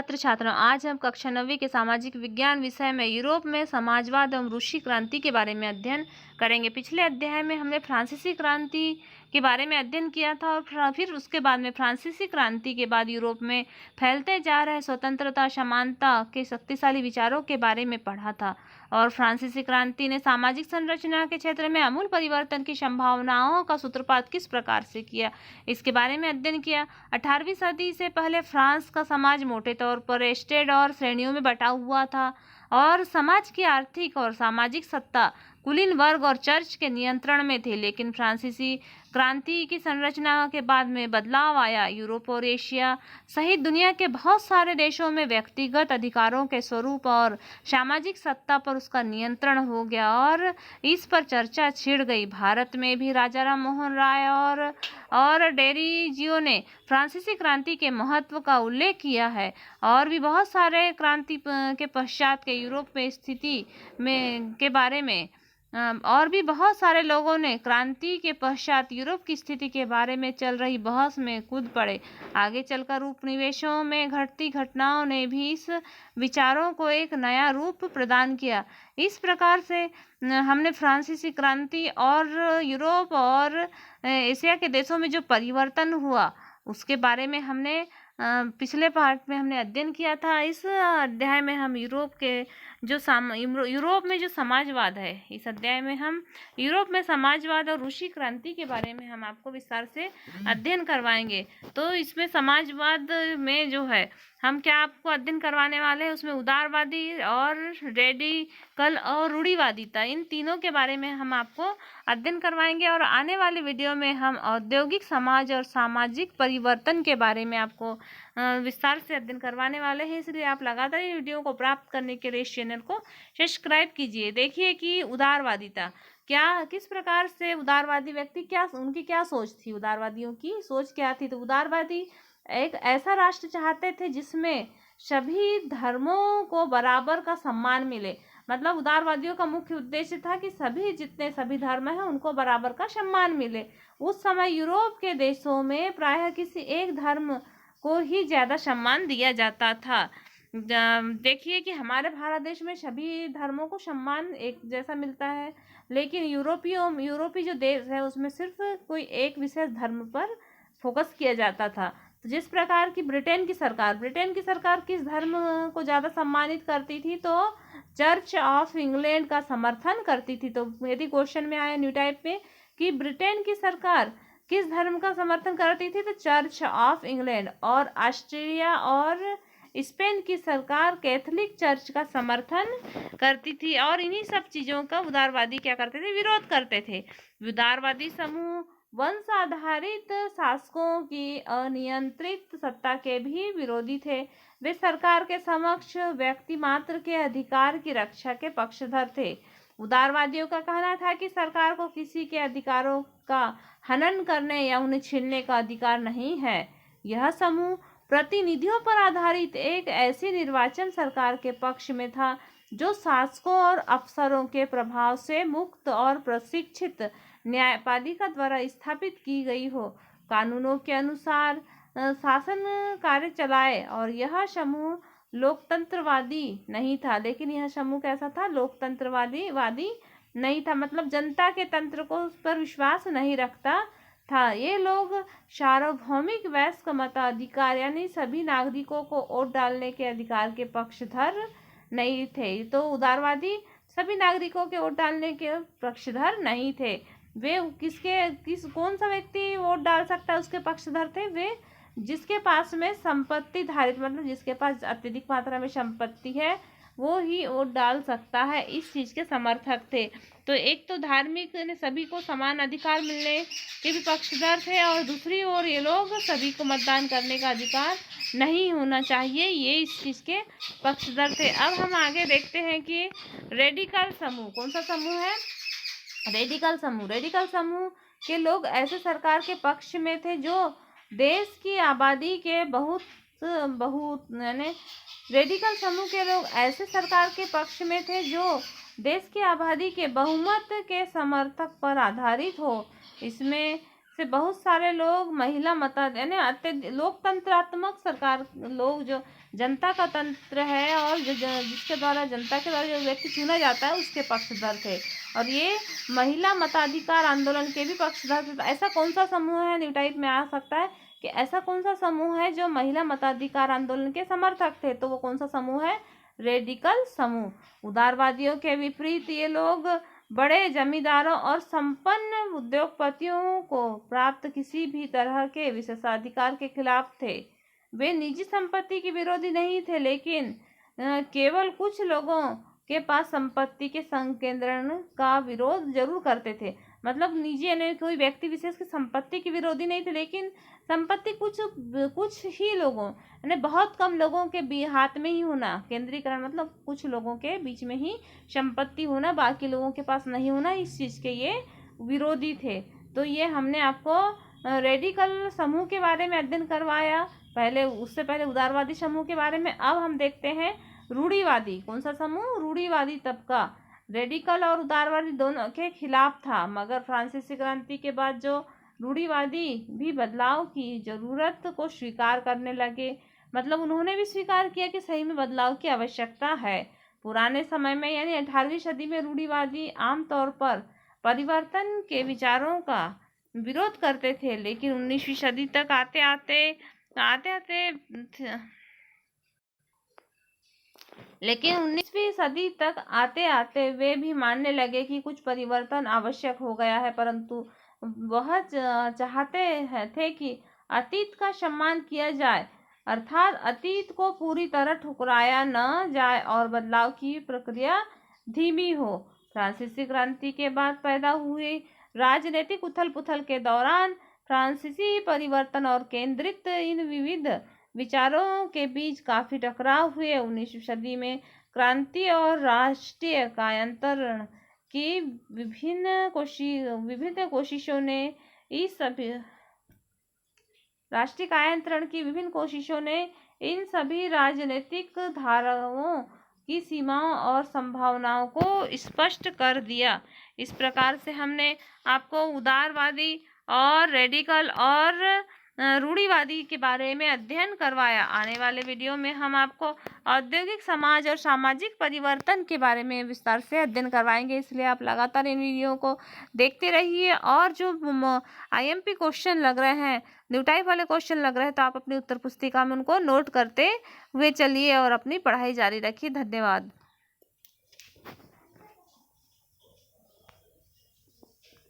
छात्र छात्राओं, आज हम कक्षा 9वीं के सामाजिक विज्ञान विषय में यूरोप में समाजवाद एवं रूसी क्रांति के बारे में अध्ययन करेंगे। पिछले अध्याय में हमने फ्रांसीसी क्रांति के बारे में अध्ययन किया था और फिर उसके बाद में फ्रांसीसी क्रांति के बाद यूरोप में फैलते जा रहे स्वतंत्रता समानता के शक्तिशाली विचारों के बारे में पढ़ा था। और फ्रांसीसी क्रांति ने सामाजिक संरचना के क्षेत्र में आमूल परिवर्तन की संभावनाओं का सूत्रपात किस प्रकार से किया, इसके बारे में अध्ययन किया। 18वीं सदी से पहले फ्रांस का समाज मोटे तौर पर एस्टेट और श्रेणियों में बटा हुआ था और समाज की आर्थिक और सामाजिक सत्ता कुलीन वर्ग और चर्च के नियंत्रण में थे। लेकिन फ्रांसीसी क्रांति की संरचना के बाद में बदलाव आया। यूरोप और एशिया सहित दुनिया के बहुत सारे देशों में व्यक्तिगत अधिकारों के स्वरूप और सामाजिक सत्ता पर उसका नियंत्रण हो गया और इस पर चर्चा छिड़ गई। भारत में भी राजा राम मोहन राय और डेरिजियो ने फ्रांसीसी क्रांति के महत्व का उल्लेख किया है और भी बहुत सारे क्रांति के पश्चात के यूरोप में स्थिति में के बारे में और भी बहुत सारे लोगों ने क्रांति के पश्चात यूरोप की स्थिति के बारे में चल रही बहस में कूद पड़े। आगे चलकर उपनिवेशों में घटती घटनाओं ने भी इस विचारों को एक नया रूप प्रदान किया। इस प्रकार से हमने फ्रांसीसी क्रांति और यूरोप और एशिया के देशों में जो परिवर्तन हुआ उसके बारे में हमने पिछले पार्ट में हमने अध्ययन किया था। इस अध्याय में हम यूरोप में जो समाजवाद है, इस अध्याय में हम यूरोप में समाजवाद और रूसी क्रांति के बारे में हम आपको विस्तार से अध्ययन करवाएंगे। तो इसमें समाजवाद में जो है हम क्या आपको अध्ययन करवाने वाले हैं, उसमें उदारवादी और रेडिकल और रूढ़िवादिता, इन तीनों के बारे में हम आपको अध्ययन करवाएंगे। और आने वाले वीडियो में हम औद्योगिक समाज और सामाजिक परिवर्तन के बारे में आपको विस्तार से अध्ययन करवाने वाले हैं। इसलिए आप लगातार ये वीडियो को प्राप्त करने के लिए इस चैनल को सब्सक्राइब कीजिए। देखिए कि उदारवादिता किस प्रकार से उदारवादी व्यक्ति उनकी क्या सोच थी, उदारवादियों की सोच क्या थी। तो उदारवादी एक ऐसा राष्ट्र चाहते थे जिसमें सभी धर्मों को बराबर का सम्मान मिले। मतलब उदारवादियों का मुख्य उद्देश्य था कि जितने सभी धर्म हैं उनको बराबर का सम्मान मिले। उस समय यूरोप के देशों में प्रायः किसी एक धर्म को ही ज़्यादा सम्मान दिया जाता था। देखिए कि हमारे भारत देश में सभी धर्मों को सम्मान एक जैसा मिलता है, लेकिन यूरोपी जो देश है उसमें सिर्फ कोई एक विशेष धर्म पर फोकस किया जाता था। तो जिस प्रकार की ब्रिटेन की सरकार किस धर्म को ज़्यादा सम्मानित करती थी, तो चर्च ऑफ इंग्लैंड का समर्थन करती थी। तो यदि क्वेश्चन में आया न्यू टाइप में कि ब्रिटेन की सरकार किस धर्म का समर्थन करती थी, तो चर्च ऑफ इंग्लैंड। और ऑस्ट्रेलिया और स्पेन की सरकार कैथोलिक चर्च का समर्थन करती थी। और इन्हीं सब चीज़ों का उदारवादी क्या करते थे, विरोध करते थे। उदारवादी समूह वंश आधारित शासकों की अनियंत्रित सत्ता के भी विरोधी थे। वे सरकार के समक्ष व्यक्ति मात्र के अधिकार की रक्षा के पक्षधर थे। उदारवादियों का कहना था कि सरकार को किसी के अधिकारों का हनन करने या उन्हें छीनने का अधिकार नहीं है। यह समूह प्रतिनिधियों पर आधारित एक ऐसी निर्वाचन सरकार के पक्ष में था जो शासकों और अफसरों के प्रभाव से मुक्त और प्रशिक्षित न्यायपालिका द्वारा स्थापित की गई हो, कानूनों के अनुसार शासन कार्य चलाए। और यह समूह लोकतंत्रवादी नहीं था। लेकिन यह समूह कैसा था, लोकतंत्रवादी नहीं था, मतलब जनता के तंत्र को उस पर विश्वास नहीं रखता था। ये लोग सार्वभौमिक वयस्क मताधिकार यानी सभी नागरिकों को वोट डालने के अधिकार के पक्षधर नहीं थे। तो उदारवादी सभी नागरिकों के वोट डालने के पक्षधर नहीं थे। वे कौन सा व्यक्ति वोट डाल सकता है उसके पक्षधर थे, वे जिसके पास में संपत्ति धारित, मतलब जिसके पास अत्यधिक मात्रा में संपत्ति है वो ही वोट डाल सकता है, इस चीज़ के समर्थक थे। तो एक तो धार्मिक ने सभी को समान अधिकार मिलने के भी पक्षधर थे और दूसरी ओर ये लोग सभी को मतदान करने का अधिकार नहीं होना चाहिए, ये इस चीज़ के पक्षधर थे। अब हम आगे देखते हैं कि रेडिकल समूह कौन सा समूह है, रेडिकल समूह के लोग ऐसे सरकार के पक्ष में थे जो देश की आबादी के बहुत यानी रेडिकल समूह के लोग ऐसे सरकार के पक्ष में थे जो देश की आबादी के बहुमत के समर्थक पर आधारित हो। इसमें से बहुत सारे लोग महिला मत यानी लोकतंत्रात्मक सरकार लोग जो जनता का तंत्र है और जिसके द्वारा जनता के द्वारा जो व्यक्ति चुना जाता है उसके पक्षधर थे। और ये महिला मताधिकार आंदोलन के भी पक्षधर थे। तो ऐसा कौन सा समूह है, न्यू टाइप में आ सकता है कि ऐसा कौन सा समूह है जो महिला मताधिकार आंदोलन के समर्थक थे, तो वो कौन सा समूह है, रेडिकल समूह। उदारवादियों के विपरीत ये लोग बड़े जमींदारों और संपन्न उद्योगपतियों को प्राप्त किसी भी तरह के विशेषाधिकार के खिलाफ थे। वे निजी संपत्ति के विरोधी नहीं थे, लेकिन केवल कुछ लोगों के पास संपत्ति के संकेंद्रण का विरोध जरूर करते थे। मतलब निजी यानी कोई व्यक्ति विशेष की संपत्ति के विरोधी नहीं थे, लेकिन संपत्ति कुछ ही लोगों यानी बहुत कम लोगों के हाथ में ही होना, केंद्रीकरण मतलब कुछ लोगों के बीच में ही संपत्ति होना, बाकी लोगों के पास नहीं होना, इस चीज़ के ये विरोधी थे। तो ये हमने आपको रेडिकल समूह के बारे में अध्ययन करवाया, पहले उससे पहले उदारवादी समूह के बारे में। अब हम देखते हैं रूढ़िवादी। कौन सा समूह, रूढ़िवादी तबका रेडिकल और उदारवादी दोनों के खिलाफ था, मगर फ्रांसीसी क्रांति के बाद जो रूढ़िवादी भी बदलाव की जरूरत को स्वीकार करने लगे। मतलब उन्होंने भी स्वीकार किया कि सही में बदलाव की आवश्यकता है। पुराने समय में यानी 18वीं सदी में रूढ़िवादी आमतौर पर परिवर्तन के विचारों का विरोध करते थे, लेकिन 19वीं सदी तक आते आते वे भी मानने लगे कि कुछ परिवर्तन आवश्यक हो गया है, परंतु वह चाहते थे कि अतीत का सम्मान किया जाए, अर्थात अतीत को पूरी तरह ठुकराया न जाए और बदलाव की प्रक्रिया धीमी हो। फ्रांसीसी क्रांति के बाद पैदा हुए राजनीतिक उथल पुथल के दौरान फ्रांसीसी परिवर्तन और केंद्रित इन विविध विचारों के बीच काफी टकराव हुए। 19वीं सदी में क्रांति और राष्ट्रीय कायांतरण की विभिन्न कोशिशों ने इन सभी राजनीतिक धाराओं की सीमाओं और संभावनाओं को स्पष्ट कर दिया। इस प्रकार से हमने आपको उदारवादी और रेडिकल और रूढ़िवादी के बारे में अध्ययन करवाया। आने वाले वीडियो में हम आपको औद्योगिक समाज और सामाजिक परिवर्तन के बारे में विस्तार से अध्ययन करवाएंगे, इसलिए आप लगातार इन वीडियो को देखते रहिए। और जो IMP क्वेश्चन लग रहे हैं, न्यू टाइप वाले क्वेश्चन लग रहे हैं, तो आप अपनी उत्तर पुस्तिका में उनको नोट करते हुए चलिए और अपनी पढ़ाई जारी रखिए। धन्यवाद।